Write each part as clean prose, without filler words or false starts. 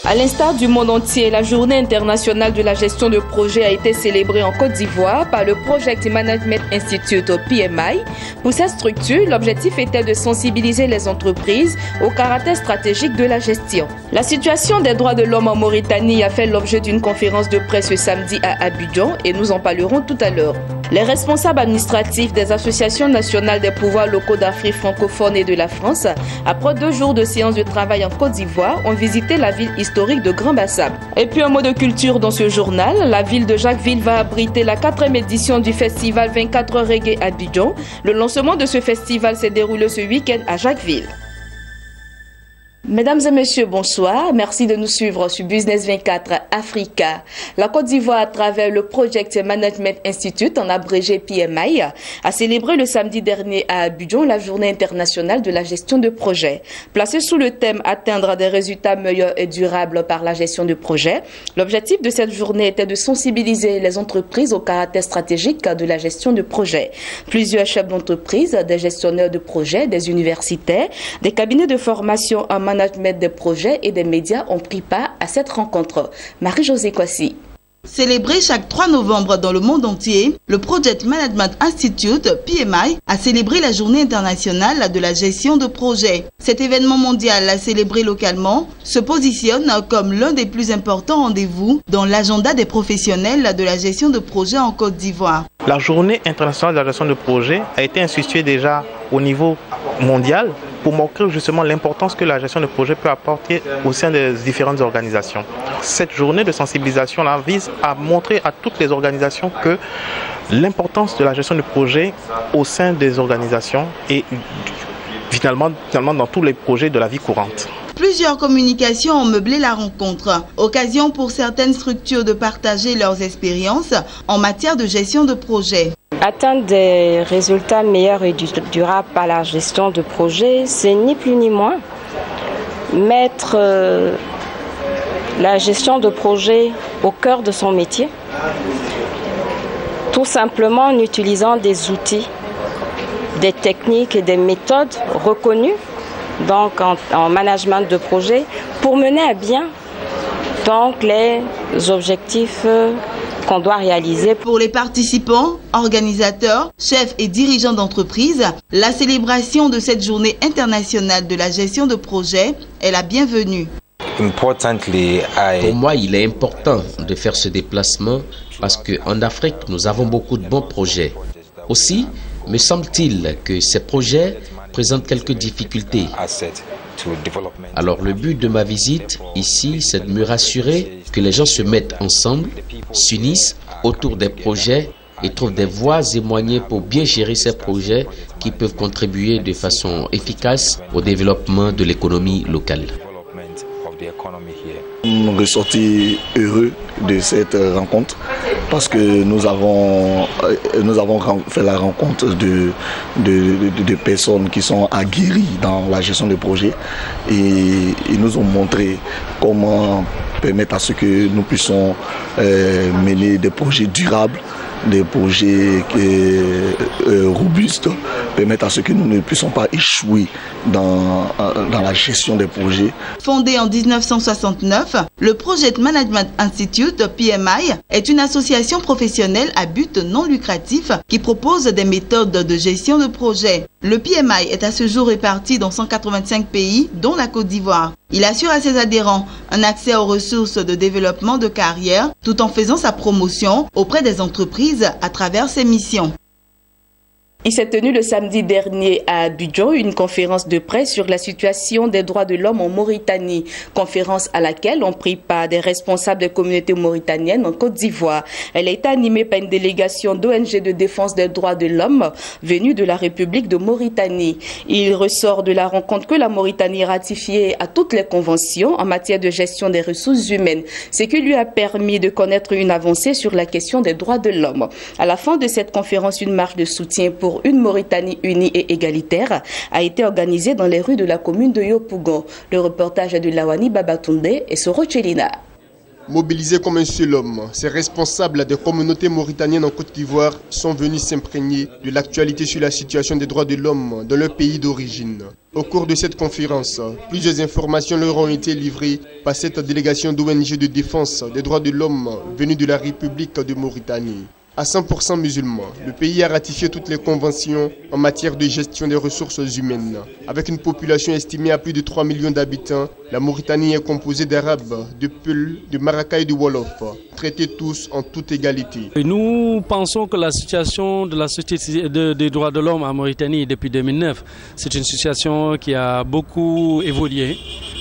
À l'instar du monde entier, la Journée internationale de la gestion de projet a été célébrée en Côte d'Ivoire par le Project Management Institute (PMI). Pour cette structure, l'objectif était de sensibiliser les entreprises au caractère stratégique de la gestion. La situation des droits de l'homme en Mauritanie a fait l'objet d'une conférence de presse ce samedi à Abidjan et nous en parlerons tout à l'heure. Les responsables administratifs des associations nationales des pouvoirs locaux d'Afrique francophone et de la France, après 2 jours de séance de travail en Côte d'Ivoire, ont visité la ville historique de Grand-Bassam. Et puis un mot de culture dans ce journal, la ville de Jacquesville va abriter la 4e édition du festival 24 heures reggae Abidjan. Le lancement de ce festival s'est déroulé ce week-end à Jacquesville. Mesdames et messieurs, bonsoir. Merci de nous suivre sur Business 24 Africa. La Côte d'Ivoire, à travers le Project Management Institute, en abrégé PMI, a célébré le samedi dernier à Abidjan la Journée internationale de la gestion de projet. Placée sous le thème « Atteindre des résultats meilleurs et durables par la gestion de projet », l'objectif de cette journée était de sensibiliser les entreprises au caractère stratégique de la gestion de projet. Plusieurs chefs d'entreprise, des gestionnaires de projets, des universitaires, des cabinets de formation en management des projets et des médias ont pris part à cette rencontre. Marie-Josée Kwasi. Célébré chaque 3 novembre dans le monde entier, le Project Management Institute (PMI) a célébré la Journée internationale de la gestion de projet. Cet événement mondial célébré localement se positionne comme l'un des plus importants rendez-vous dans l'agenda des professionnels de la gestion de projet en Côte d'Ivoire. La Journée internationale de la gestion de projet a été instituée déjà au niveau mondial pour montrer justement l'importance que la gestion de projet peut apporter au sein des différentes organisations. Cette journée de sensibilisation vise à montrer à toutes les organisations que l'importance de la gestion de projet au sein des organisations et finalement dans tous les projets de la vie courante. Plusieurs communications ont meublé la rencontre. Occasion pour certaines structures de partager leurs expériences en matière de gestion de projet. Atteindre des résultats meilleurs et durables par la gestion de projet, c'est ni plus ni moins mettre la gestion de projet au cœur de son métier, tout simplement en utilisant des outils, des techniques et des méthodes reconnues donc en management de projet pour mener à bien donc les objectifs qu'on doit réaliser. Pour les participants, organisateurs, chefs et dirigeants d'entreprise, la célébration de cette journée internationale de la gestion de projet est la bienvenue. Pour moi, il est important de faire ce déplacement parce qu'en Afrique, nous avons beaucoup de bons projets. Aussi, me semble-t-il que ces projets présentent quelques difficultés. Alors le but de ma visite ici, c'est de me rassurer que les gens se mettent ensemble, s'unissent autour des projets et trouvent des voies et moyens pour bien gérer ces projets qui peuvent contribuer de façon efficace au développement de l'économie locale. Nous sommes ressortis heureux de cette rencontre parce que nous avons fait la rencontre de personnes qui sont aguerries dans la gestion de projets et ils nous ont montré comment permettre à ce que nous puissions mener des projets durables, des projets robustes, permettre à ce que nous ne puissions pas échouer dans la gestion des projets. Fondé en 1969, le Project Management Institute (PMI) est une association professionnelle à but non lucratif qui propose des méthodes de gestion de projet. Le PMI est à ce jour réparti dans 185 pays, dont la Côte d'Ivoire. Il assure à ses adhérents un accès aux ressources de développement de carrière tout en faisant sa promotion auprès des entreprises à travers ses missions. Il s'est tenu le samedi dernier à Abidjan une conférence de presse sur la situation des droits de l'homme en Mauritanie. Conférence à laquelle ont pris part des responsables des communautés mauritaniennes en Côte d'Ivoire. Elle a été animée par une délégation d'ONG de défense des droits de l'homme venue de la République de Mauritanie. Il ressort de la rencontre que la Mauritanie a ratifié à toutes les conventions en matière de gestion des ressources humaines, ce qui lui a permis de connaître une avancée sur la question des droits de l'homme. À la fin de cette conférence, une marche de soutien pour une Mauritanie unie et égalitaire a été organisée dans les rues de la commune de Yopougon. Le reportage est de Lawani Babatunde et Soro Chelina. Mobilisés comme un seul homme, ces responsables des communautés mauritaniennes en Côte d'Ivoire sont venus s'imprégner de l'actualité sur la situation des droits de l'homme dans leur pays d'origine. Au cours de cette conférence, plusieurs informations leur ont été livrées par cette délégation d'ONG de défense des droits de l'homme venue de la République de Mauritanie. À 100% musulman, le pays a ratifié toutes les conventions en matière de gestion des ressources humaines. Avec une population estimée à plus de 3 millions d'habitants, la Mauritanie est composée d'Arabes, de Peuls, de Maraka et de Wolof, traités tous en toute égalité. Nous pensons que la situation de la société des droits de l'homme en Mauritanie depuis 2009, c'est une situation qui a beaucoup évolué.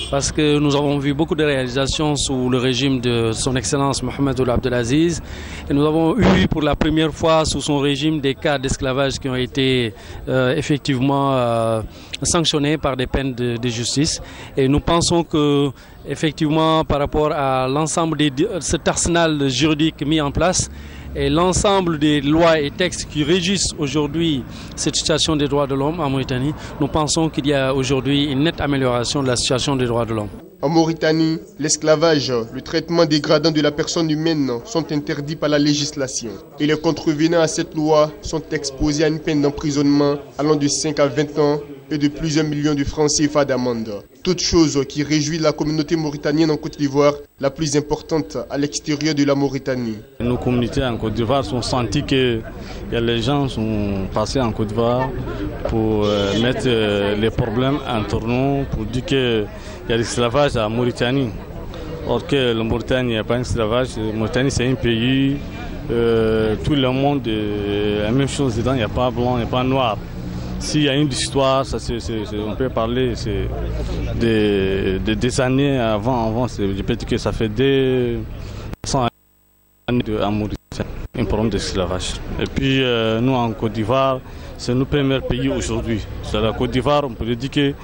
Parce que nous avons vu beaucoup de réalisations sous le régime de son Excellence Mohamed Ould Abdelaziz. Et nous avons eu pour la première fois sous son régime des cas d'esclavage qui ont été effectivement sanctionnés par des peines de justice. Et nous pensons que effectivement par rapport à l'ensemble de cet arsenal juridique mis en place, et l'ensemble des lois et textes qui régissent aujourd'hui cette situation des droits de l'homme en Mauritanie, nous pensons qu'il y a aujourd'hui une nette amélioration de la situation des droits de l'homme. En Mauritanie, l'esclavage, le traitement dégradant de la personne humaine sont interdits par la législation. Et les contrevenants à cette loi sont exposés à une peine d'emprisonnement allant de 5 à 20 ans et de plusieurs millions de francs CFA d'amende. Toute chose qui réjouit la communauté mauritanienne en Côte d'Ivoire, la plus importante à l'extérieur de la Mauritanie. Nos communautés en Côte d'Ivoire sont senties que les gens sont passés en Côte d'Ivoire pour mettre les problèmes entre nous, pour dire qu'il y a l'esclavage en Mauritanie. Or que la Mauritanie n'y a pas d'esclavage. La Mauritanie c'est un pays, tout le monde est la même chose dedans, il n'y a pas blanc, il n'y a pas noir. S'il y a une histoire, on peut parler des années avant, je peux dire que ça fait des 100 années en Mauritanie, un problème d'esclavage. Et puis nous en Côte d'Ivoire, c'est notre premier pays aujourd'hui. Sur la Côte d'Ivoire, on peut dire que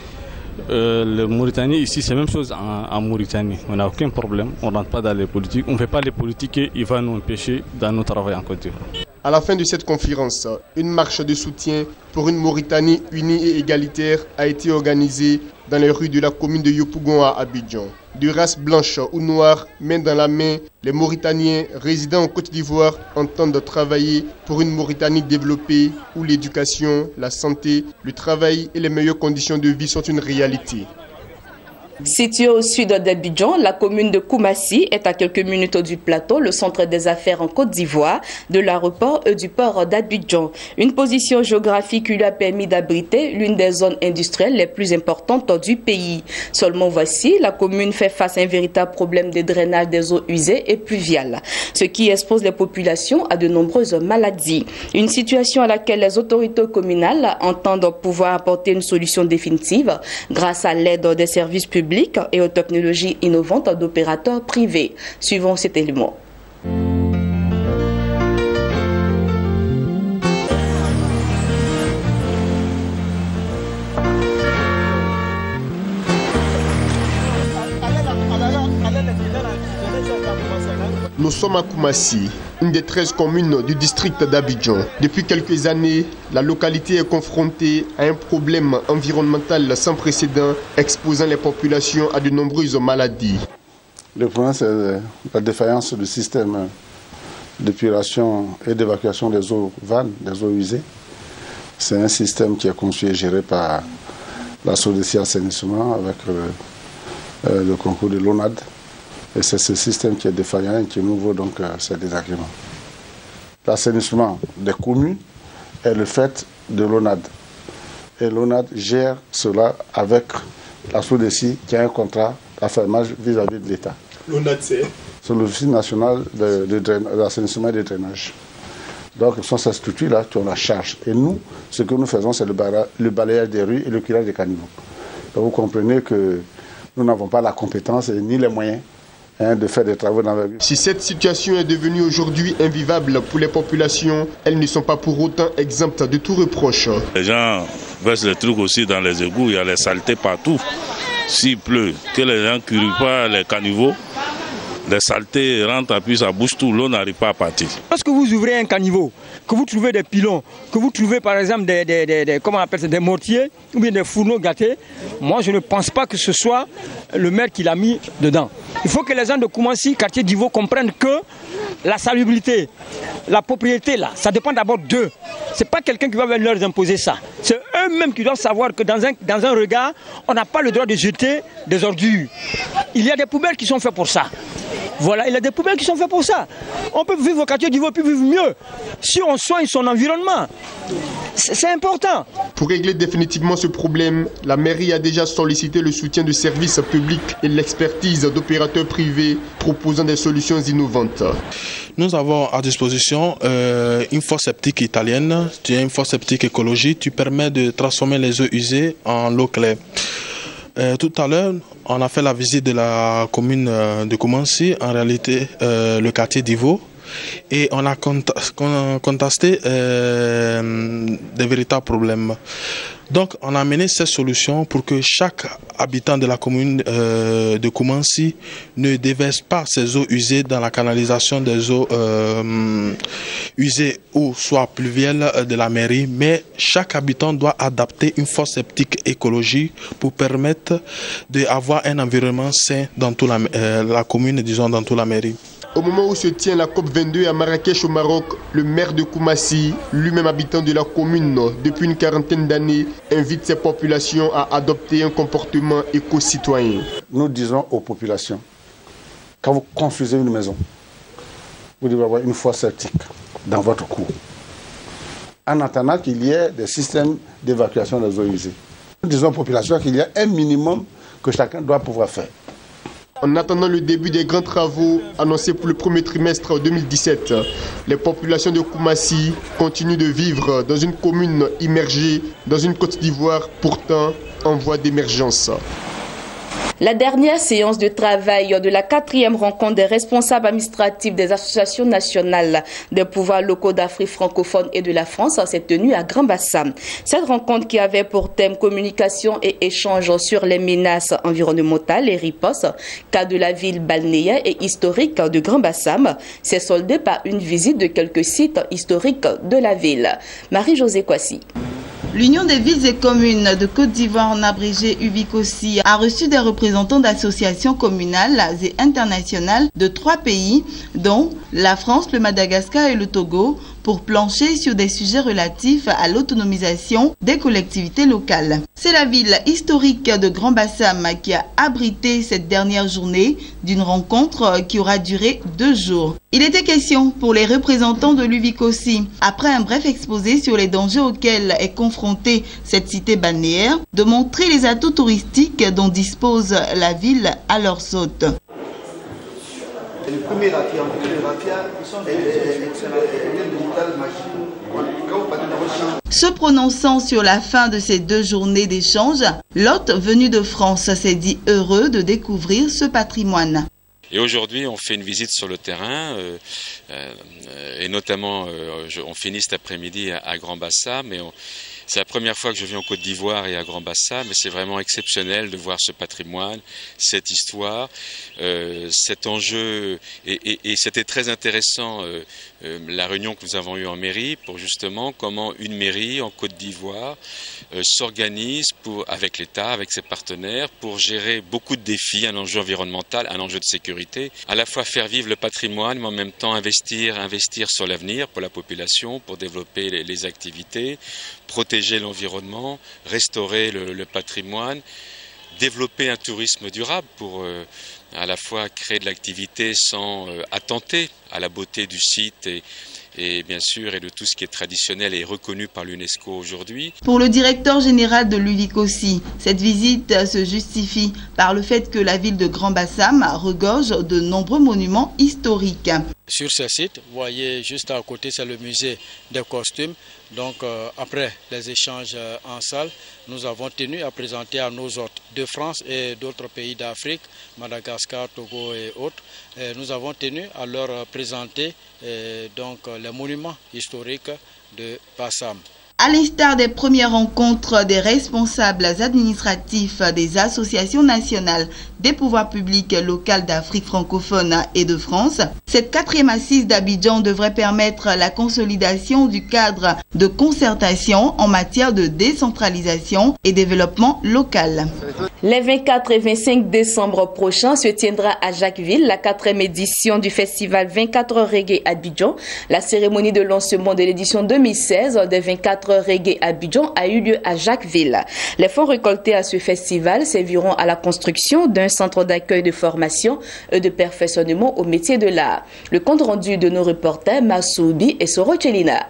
la Mauritanie ici, c'est la même chose en Mauritanie. On n'a aucun problème, on ne rentre pas dans les politiques, on ne fait pas les politiques et il va nous empêcher dans notre travail en Côte d'Ivoire. À la fin de cette conférence, une marche de soutien pour une Mauritanie unie et égalitaire a été organisée dans les rues de la commune de Yopougon à Abidjan. De race blanche ou noire, main dans la main, les Mauritaniens résidant en Côte d'Ivoire entendent travailler pour une Mauritanie développée où l'éducation, la santé, le travail et les meilleures conditions de vie sont une réalité. Située au sud d'Abidjan, la commune de Koumassi est à quelques minutes du plateau, le centre des affaires en Côte d'Ivoire, de l'aéroport et du port d'Abidjan. Une position géographique qui lui a permis d'abriter l'une des zones industrielles les plus importantes du pays. Seulement voici, la commune fait face à un véritable problème de drainage des eaux usées et pluviales, ce qui expose les populations à de nombreuses maladies. Une situation à laquelle les autorités communales entendent pouvoir apporter une solution définitive grâce à l'aide des services publics et aux technologies innovantes d'opérateurs privés. Suivons cet élément. Nous sommes à Koumassi, une des 13 communes du district d'Abidjan. Depuis quelques années, la localité est confrontée à un problème environnemental sans précédent, exposant les populations à de nombreuses maladies. Le problème, c'est la défaillance du système d'épuration et d'évacuation des eaux vannes, des eaux usées. C'est un système qui est conçu et géré par la SODECI Assainissement avec le concours de l'ONAD. Et c'est ce système qui est défaillant et qui nous vaut donc ces désagréments. L'assainissement des communes est le fait de l'ONAD. Et l'ONAD gère cela avec la SODECI qui a un contrat d'affermage vis-à-vis de l'État. L'ONAD, c'est l'Office national de l'assainissement et de drainage. Donc ce sont ces structures-là qui ont la charge. Et nous, ce que nous faisons, c'est le balayage des rues et le curage des caniveaux. Donc vous comprenez que nous n'avons pas la compétence et ni les moyens de faire des travaux dans la rue. Si cette situation est devenue aujourd'hui invivable pour les populations, elles ne sont pas pour autant exemptes de tout reproche. Les gens versent les trucs aussi dans les égouts, il y a les saletés partout. S'il pleut, que les gens ne curent pas les caniveaux, les saletés rentrent, puis ça bouge tout, l'eau n'arrive pas à partir. Lorsque vous ouvrez un caniveau, que vous trouvez des pilons, que vous trouvez par exemple comment on appelle ça, des mortiers ou bien des fourneaux gâtés, moi je ne pense pas que ce soit le maire qui l'a mis dedans. Il faut que les gens de Koumassi, quartier d'Ivo, comprennent que la salubrité, la propriété là, ça dépend d'abord d'eux. Ce n'est pas quelqu'un qui va leur imposer ça. C'est eux-mêmes qui doivent savoir que dans un regard, on n'a pas le droit de jeter des ordures. Il y a des poubelles qui sont faites pour ça. Voilà, il y a des poubelles qui sont faites pour ça. On peut vivre au quartier d'Ivo et puis vivre mieux si on soigne son environnement. C'est important. Pour régler définitivement ce problème, la mairie a déjà sollicité le soutien de services publics et l'expertise d'opérateurs privés proposant des solutions innovantes. Nous avons à disposition une fosse septique italienne, une fosse septique écologique qui permet de transformer les eaux usées en eau claire. Tout à l'heure, on a fait la visite de la commune de Koumassi, en réalité le quartier d'Ivo, et on a contesté des véritables problèmes. Donc on a mené cette solution pour que chaque habitant de la commune de Koumassi ne déverse pas ses eaux usées dans la canalisation des eaux usées ou soit pluviales de la mairie, mais chaque habitant doit adapter une fosse septique écologique pour permettre d'avoir un environnement sain dans toute la commune, disons dans toute la mairie. Au moment où se tient la COP22 à Marrakech au Maroc, le maire de Koumassi, lui-même habitant de la commune depuis une quarantaine d'années, invite ses populations à adopter un comportement éco-citoyen. Nous disons aux populations, quand vous construisez une maison, vous devez avoir une fosse septique dans votre cour, en attendant qu'il y ait des systèmes d'évacuation des eaux usées. Nous disons aux populations qu'il y a un minimum que chacun doit pouvoir faire. En attendant le début des grands travaux annoncés pour le premier trimestre 2017, les populations de Koumassi continuent de vivre dans une commune immergée dans une Côte d'Ivoire pourtant en voie d'émergence. La dernière séance de travail de la 4e rencontre des responsables administratifs des associations nationales des pouvoirs locaux d'Afrique francophone et de la France s'est tenue à Grand-Bassam. Cette rencontre qui avait pour thème communication et échange sur les menaces environnementales et ripostes, cas de la ville balnéaire et historique de Grand-Bassam, s'est soldée par une visite de quelques sites historiques de la ville. Marie-Josée Kwasi. L'Union des villes et communes de Côte d'Ivoire, en abrégé UVICOSI, a reçu des représentants d'associations communales et internationales de 3 pays, dont la France, le Madagascar et le Togo, pour plancher sur des sujets relatifs à l'autonomisation des collectivités locales. C'est la ville historique de Grand-Bassam qui a abrité cette dernière journée d'une rencontre qui aura duré 2 jours. Il était question pour les représentants de l'UVICOSI, après un bref exposé sur les dangers auxquels est confrontée cette cité balnéaire, de montrer les atouts touristiques dont dispose la ville à leur saute. Le premier raffia, Se prononçant sur la fin de ces 2 journées d'échange, l'hôte venu de France s'est dit heureux de découvrir ce patrimoine. Et aujourd'hui, on fait une visite sur le terrain, et notamment, on finit cet après-midi à Grand-Bassam, mais c'est la première fois que je viens en Côte d'Ivoire et à Grand-Bassam, mais c'est vraiment exceptionnel de voir ce patrimoine, cette histoire, cet enjeu, et c'était très intéressant la réunion que nous avons eue en mairie pour justement comment une mairie en Côte d'Ivoire s'organise avec l'État, avec ses partenaires, pour gérer beaucoup de défis, un enjeu environnemental, un enjeu de sécurité, à la fois faire vivre le patrimoine, mais en même temps investir sur l'avenir pour la population, pour développer les activités, protéger l'environnement, restaurer le patrimoine, développer un tourisme durable pour à la fois créer de l'activité sans attenter à la beauté du site et bien sûr et de tout ce qui est traditionnel et reconnu par l'UNESCO aujourd'hui. Pour le directeur général de l'UVICOSI, cette visite se justifie par le fait que la ville de Grand-Bassam regorge de nombreux monuments historiques. Sur ce site, vous voyez juste à côté, c'est le musée des costumes. Donc après les échanges en salle, nous avons tenu à présenter à nos hôtes de France et d'autres pays d'Afrique, Madagascar, Togo et autres, nous avons tenu à leur présenter donc les monuments historiques de Bassam. À l'instar des premières rencontres des responsables administratifs des associations nationales des pouvoirs publics locaux d'Afrique francophone et de France, cette 4e assise d'Abidjan devrait permettre la consolidation du cadre de concertation en matière de décentralisation et développement local. Les 24 et 25 décembre prochains se tiendra à Jacquesville la 4e édition du festival 24 Reggae Abidjan. La cérémonie de lancement de l'édition 2016 des 24 Reggae Abidjan a eu lieu à Jacquesville. Les fonds récoltés à ce festival serviront à la construction d'un centre d'accueil, de formation et de perfectionnement au métier de l'art. Le compte rendu de nos reporters Massoubi et Soro Chelina.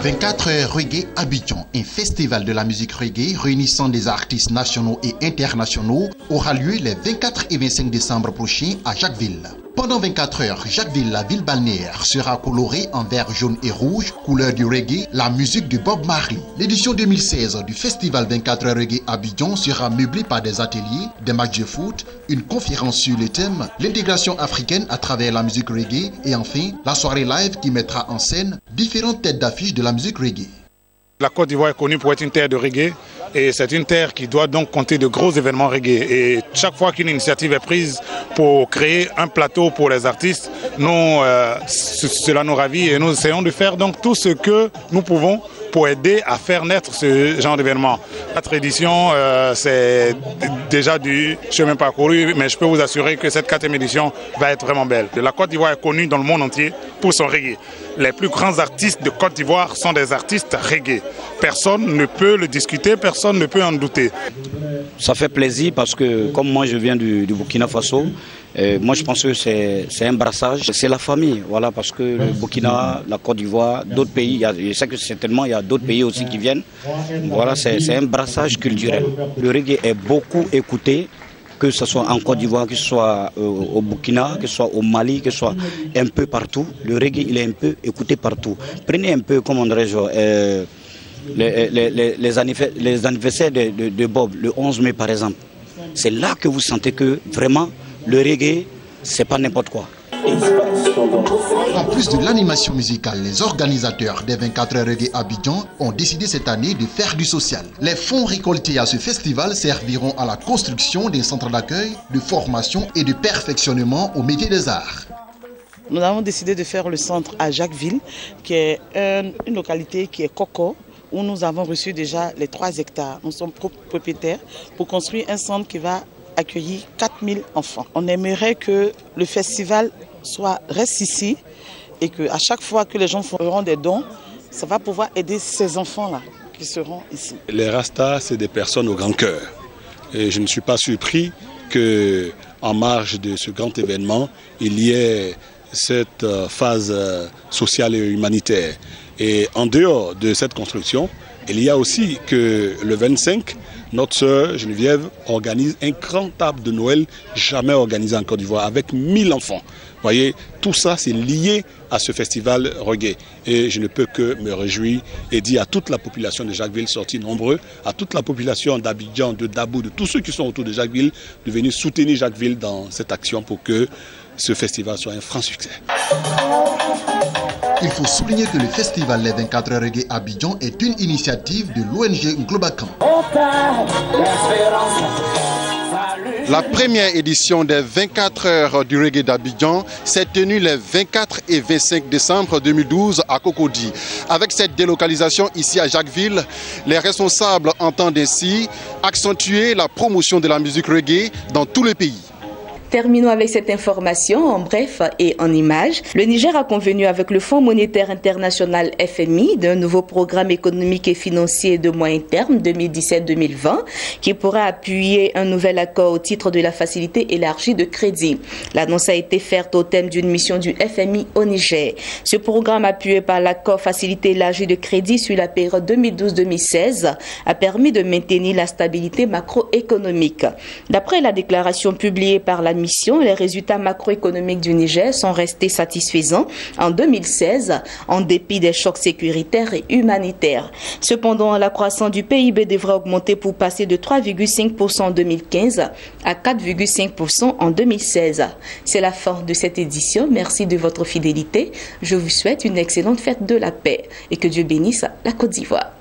24 heures Reggae Abidjan, un festival de la musique reggae réunissant des artistes nationaux et internationaux, aura lieu les 24 et 25 décembre prochains à Jacquesville. Pendant 24 heures, Jacquesville, la ville balnéaire, sera colorée en vert, jaune et rouge, couleur du reggae, la musique de Bob Marley. L'édition 2016 du festival 24 heures Reggae Abidjan sera meublée par des ateliers, des matchs de foot, une conférence sur le thème, l'intégration africaine à travers la musique reggae et enfin, la soirée live qui mettra en scène différentes têtes d'affiche de la musique reggae. La Côte d'Ivoire est connue pour être une terre de reggae et c'est une terre qui doit donc compter de gros événements reggae. Et chaque fois qu'une initiative est prise pour créer un plateau pour les artistes, cela nous ravit et nous essayons de faire donc tout ce que nous pouvons pour aider à faire naître ce genre d'événement. La édition, c'est déjà du chemin parcouru, mais je peux vous assurer que cette 4e édition va être vraiment belle. La Côte d'Ivoire est connue dans le monde entier pour son reggae. Les plus grands artistes de Côte d'Ivoire sont des artistes reggae. Personne ne peut le discuter, personne ne peut en douter. Ça fait plaisir parce que comme moi je viens du Burkina Faso, moi je pense que c'est un brassage, c'est la famille, voilà, parce que le Burkina, la Côte d'Ivoire, d'autres pays, je sais que certainement il y a d'autres pays aussi qui viennent, voilà, c'est un brassage culturel. Le reggae est beaucoup écouté, que ce soit en Côte d'Ivoire, que ce soit au Burkina, que ce soit au Mali, que ce soit un peu partout. Le reggae il est un peu écouté partout. Prenez un peu, comment dirais-je, les anniversaires de Bob, le 11 mai par exemple. C'est là que vous sentez que vraiment le reggae, c'est pas n'importe quoi. En plus de l'animation musicale, les organisateurs des 24 heures Reggae Abidjan ont décidé cette année de faire du social. Les fonds récoltés à ce festival serviront à la construction d'un centre d'accueil, de formation et de perfectionnement au métier des arts. Nous avons décidé de faire le centre à Jacquesville, qui est une localité qui est Coco, où nous avons reçu déjà les 3 hectares. Nous sommes propriétaires pour construire un centre qui va accueillir 4000 enfants. On aimerait que le festival reste ici et qu'à chaque fois que les gens feront des dons, ça va pouvoir aider ces enfants-là qui seront ici. Les Rastas, c'est des personnes au grand cœur. Et je ne suis pas surpris qu'en marge de ce grand événement, il y ait cette phase sociale et humanitaire. Et en dehors de cette construction, il y a aussi que le 25, notre sœur Geneviève organise un grand table de Noël jamais organisé en Côte d'Ivoire avec 1000 enfants. Vous voyez, tout ça c'est lié à ce festival reggae. Et je ne peux que me réjouir et dire à toute la population de Jacquesville, sortis nombreux, à toute la population d'Abidjan, de Dabou, de tous ceux qui sont autour de Jacquesville, de venir soutenir Jacquesville dans cette action pour que ce festival soit un franc succès. Il faut souligner que le festival Les 24 heures Reggae Abidjan est une initiative de l'ONG Globacan. La première édition des 24 heures du reggae d'Abidjan s'est tenue les 24 et 25 décembre 2012 à Cocody. Avec cette délocalisation ici à Jacquesville, les responsables entendent ainsi accentuer la promotion de la musique reggae dans tout le pays. Terminons avec cette information en bref et en images. Le Niger a convenu avec le Fonds monétaire international FMI d'un nouveau programme économique et financier de moyen terme 2017-2020 qui pourra appuyer un nouvel accord au titre de la facilité élargie de crédit. L'annonce a été faite au thème d'une mission du FMI au Niger. Ce programme appuyé par l'accord facilité élargie de crédit sur la période 2012-2016 a permis de maintenir la stabilité macroéconomique. D'après la déclaration publiée par la mission, les résultats macroéconomiques du Niger sont restés satisfaisants en 2016, en dépit des chocs sécuritaires et humanitaires. Cependant, la croissance du PIB devrait augmenter pour passer de 3,5% en 2015 à 4,5% en 2016. C'est la fin de cette édition. Merci de votre fidélité. Je vous souhaite une excellente fête de la paix et que Dieu bénisse la Côte d'Ivoire.